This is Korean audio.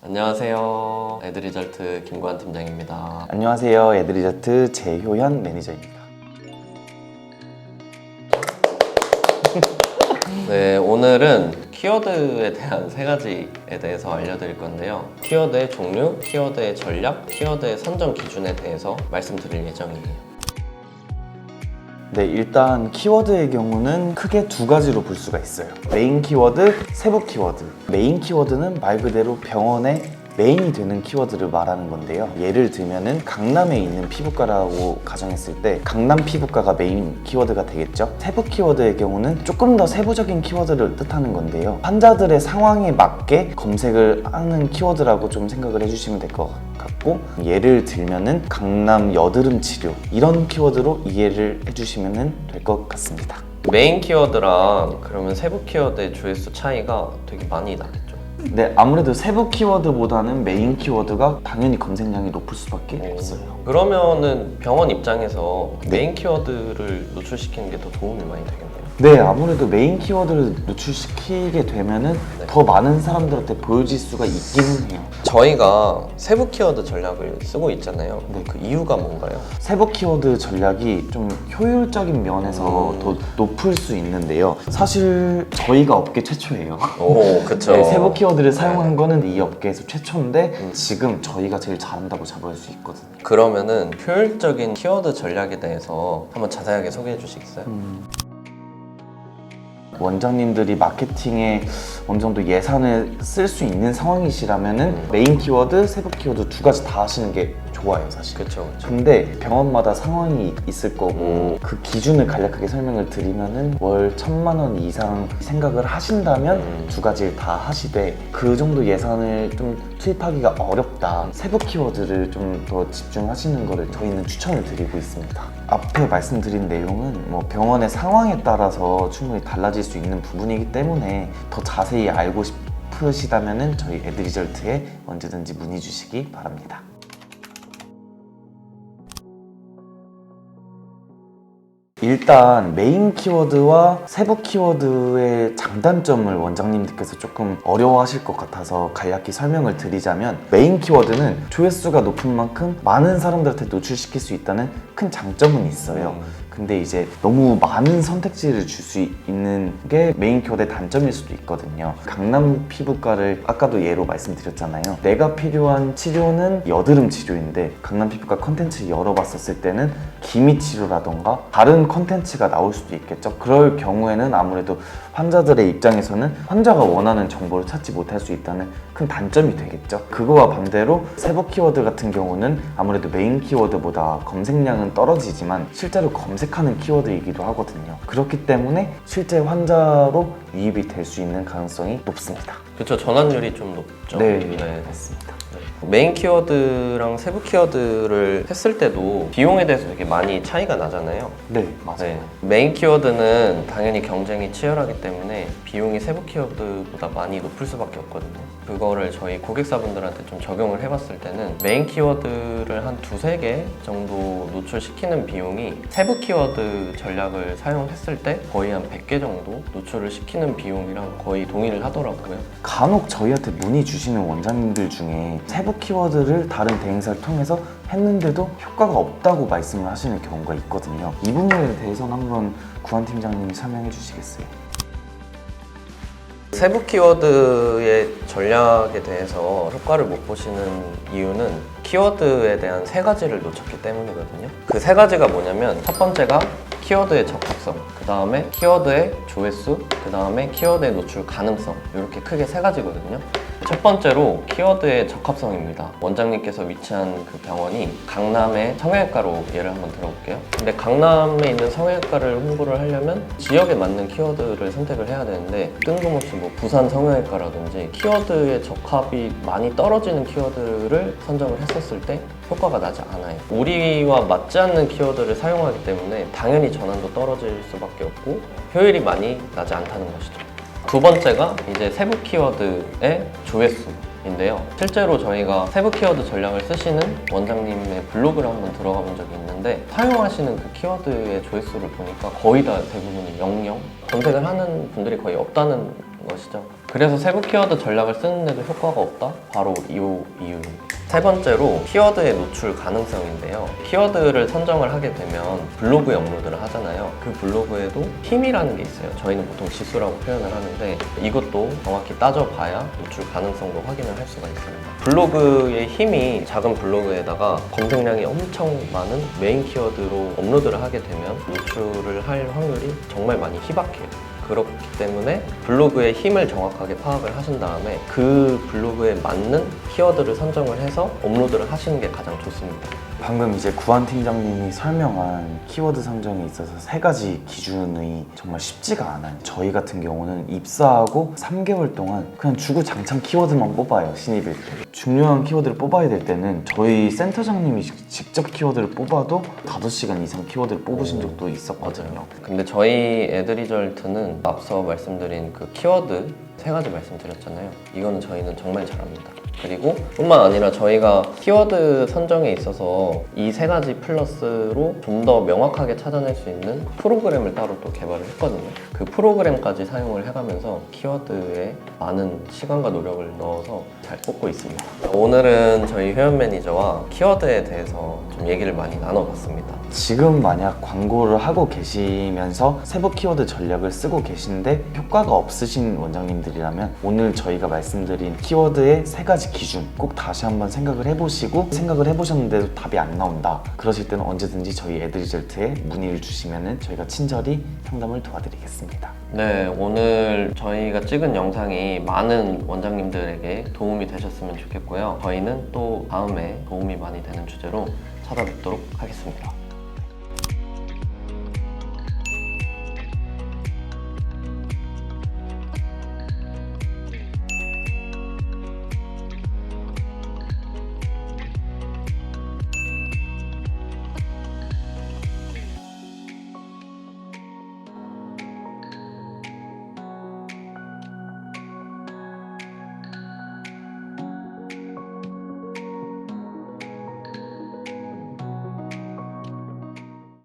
안녕하세요. 애드리절트 김구한 팀장입니다. 안녕하세요. 애드리저트 재효현 매니저입니다. 네, 오늘은 키워드에 대한 세 가지에 대해서 알려드릴 건데요. 키워드의 종류, 키워드의 전략, 키워드의 선정 기준에 대해서 말씀드릴 예정이에요. 네, 일단 키워드의 경우는 크게 두 가지로 볼 수가 있어요. 메인 키워드, 세부 키워드. 메인 키워드는 말 그대로 병원의 메인이 되는 키워드를 말하는 건데요. 예를 들면은 강남에 있는 피부과라고 가정했을 때 강남 피부과가 메인 키워드가 되겠죠. 세부 키워드의 경우는 조금 더 세부적인 키워드를 뜻하는 건데요. 환자들의 상황에 맞게 검색을 하는 키워드라고 좀 생각을 해주시면 될 것 같고, 예를 들면은 강남 여드름 치료 이런 키워드로 이해를 해주시면 될 것 같습니다. 메인 키워드랑 그러면 세부 키워드의 조회수 차이가 되게 많이 나겠죠. 네, 아무래도 세부 키워드보다는 메인 키워드가 당연히 검색량이 높을 수밖에 없어요. 그러면은 병원 입장에서 네. 메인 키워드를 노출시키는 게 더 도움이 많이 되겠네요. 네, 아무래도 메인 키워드를 노출시키게 되면은 네. 더 많은 사람들한테 보여질 수가 있기는 해요. 저희가 세부 키워드 전략을 쓰고 있잖아요. 네. 그 이유가 뭔가요? 세부 키워드 전략이 좀 효율적인 면에서 더 높을 수 있는데요. 사실 저희가 업계 최초예요. 오, 그쵸. 네, 세부 키워드를 사용한 네. 거는 이 업계에서 최초인데 지금 저희가 제일 잘한다고 잡을 수 있거든요. 그러면은 효율적인 키워드 전략에 대해서 한번 자세하게 소개해 주시겠어요? 원장님들이 마케팅에 어느 정도 예산을 쓸 수 있는 상황이시라면은 메인 키워드, 세부 키워드 두 가지 다 하시는 게 좋아요, 사실. 그쵸. 근데 병원마다 상황이 있을 거고 그 기준을 간략하게 설명을 드리면은 월 1,000만 원 이상 생각을 하신다면 두 가지를 다 하시되 그 정도 예산을 좀 투입하기가 어렵다. 세부 키워드를 좀 더 집중하시는 거를 저희는 추천을 드리고 있습니다. 앞에 말씀드린 내용은 뭐 병원의 상황에 따라서 충분히 달라질 수 있는 부분이기 때문에 더 자세히 알고 싶으시다면은 저희 애드리절트에 언제든지 문의 주시기 바랍니다. 일단 메인 키워드와 세부 키워드의 장단점을 원장님들께서 조금 어려워하실 것 같아서 간략히 설명을 드리자면, 메인 키워드는 조회수가 높은 만큼 많은 사람들한테 노출시킬 수 있다는 큰 장점은 있어요. 근데 이제 너무 많은 선택지를 줄 수 있는 게 메인 키워드의 단점일 수도 있거든요. 강남 피부과를 아까도 예로 말씀드렸잖아요. 내가 필요한 치료는 여드름 치료인데 강남 피부과 컨텐츠를 열어봤었을 때는 기미 치료라던가 다른 컨텐츠가 나올 수도 있겠죠. 그럴 경우에는 아무래도 환자들의 입장에서는 환자가 원하는 정보를 찾지 못할 수 있다는 큰 단점이 되겠죠. 그거와 반대로 세부 키워드 같은 경우는 아무래도 메인 키워드보다 검색량은 떨어지지만 실제로 검색하는 키워드이기도 하거든요. 그렇기 때문에 실제 환자로 유입이 될 수 있는 가능성이 높습니다. 그쵸. 전환율이 좀 높죠. 네, 맞습니다. 메인 키워드랑 세부 키워드를 했을 때도 비용에 대해서 되게 많이 차이가 나잖아요. 네, 맞아요. 네. 메인 키워드는 당연히 경쟁이 치열하기 때문에 비용이 세부 키워드보다 많이 높을 수밖에 없거든요. 그거를 저희 고객사분들한테 좀 적용을 해봤을 때는 메인 키워드를 한 두세 개 정도 노출시키는 비용이 세부 키워드 전략을 사용했을 때 거의 한 100개 정도 노출을 시키는 비용이랑 거의 동일을 하더라고요. 간혹 저희한테 문의 주시는 원장님들 중에 세부 키워드를 다른 대행사를 통해서 했는데도 효과가 없다고 말씀을 하시는 경우가 있거든요. 이 부분에 대해서는 한번 구한 팀장님이 설명해 주시겠어요? 세부 키워드의 전략에 대해서 효과를 못 보시는 이유는 키워드에 대한 세 가지를 놓쳤기 때문이거든요. 그 세 가지가 뭐냐면, 첫 번째가 키워드의 적합성, 그 다음에 키워드의 조회수, 그 다음에 키워드의 노출 가능성, 이렇게 크게 세 가지거든요. 첫 번째로 키워드의 적합성입니다. 원장님께서 위치한 그 병원이 강남의 성형외과로 예를 한번 들어볼게요. 근데 강남에 있는 성형외과를 홍보를 하려면 지역에 맞는 키워드를 선택을 해야 되는데, 뜬금없이 뭐 부산 성형외과라든지 키워드의 적합이 많이 떨어지는 키워드를 선정을 했었을 때 효과가 나지 않아요. 우리와 맞지 않는 키워드를 사용하기 때문에 당연히 전환도 떨어질 수밖에 없고 효율이 많이 나지 않다는 것이죠. 두 번째가 이제 세부 키워드의 조회수인데요. 실제로 저희가 세부 키워드 전략을 쓰시는 원장님의 블로그를 한번 들어가 본 적이 있는데, 사용하시는 그 키워드의 조회수를 보니까 거의 다 대부분이 00, 검색을 하는 분들이 거의 없다는 것이죠. 그래서 세부 키워드 전략을 쓰는데도 효과가 없다? 바로 이 이유입니다. 세 번째로 키워드의 노출 가능성인데요. 키워드를 선정을 하게 되면 블로그에 업로드를 하잖아요. 그 블로그에도 힘이라는 게 있어요. 저희는 보통 지수라고 표현을 하는데 이것도 정확히 따져봐야 노출 가능성도 확인을 할 수가 있습니다. 블로그의 힘이 작은 블로그에다가 검색량이 엄청 많은 메인 키워드로 업로드를 하게 되면 노출을 할 확률이 정말 많이 희박해요. 그렇기 때문에 블로그의 힘을 정확하게 파악을 하신 다음에 그 블로그에 맞는 키워드를 선정을 해서 업로드를 하시는 게 가장 좋습니다. 방금 이제 구한 팀장님이 설명한 키워드 선정에 있어서 세 가지 기준이 정말 쉽지가 않아요. 저희 같은 경우는 입사하고 3개월 동안 그냥 주구장창 키워드만 뽑아요, 신입일 때. 중요한 키워드를 뽑아야 될 때는 저희 센터장님이 직접 키워드를 뽑아도 5시간 이상 키워드를 뽑으신 적도 있었거든요. 근데 저희 애드리절트는 앞서 말씀드린 그 키워드 3가지 말씀드렸잖아요. 이거는 저희는 정말 잘합니다. 그리고 뿐만 아니라 저희가 키워드 선정에 있어서 이 3가지 플러스로 좀 더 명확하게 찾아낼 수 있는 프로그램을 따로 또 개발을 했거든요. 그 프로그램까지 사용을 해가면서 키워드에 많은 시간과 노력을 넣어서 잘 뽑고 있습니다. 오늘은 저희 회원 매니저와 키워드에 대해서 좀 얘기를 많이 나눠봤습니다. 지금 만약 광고를 하고 계시면서 세부 키워드 전략을 쓰고 계신데 효과가 없으신 원장님들이라면 오늘 저희가 말씀드린 키워드의 3가지 기준 꼭 다시 한번 생각을 해보시고 생각을 해보셨는데도 답이 안 나온다 그러실 때는 언제든지 저희 애드리절트에 문의를 주시면 저희가 친절히 상담을 도와드리겠습니다. 네, 오늘 저희가 찍은 영상이 많은 원장님들에게 도움이 되셨으면 좋겠고요. 저희는 또 다음에 도움이 많이 되는 주제로 찾아뵙도록 하겠습니다.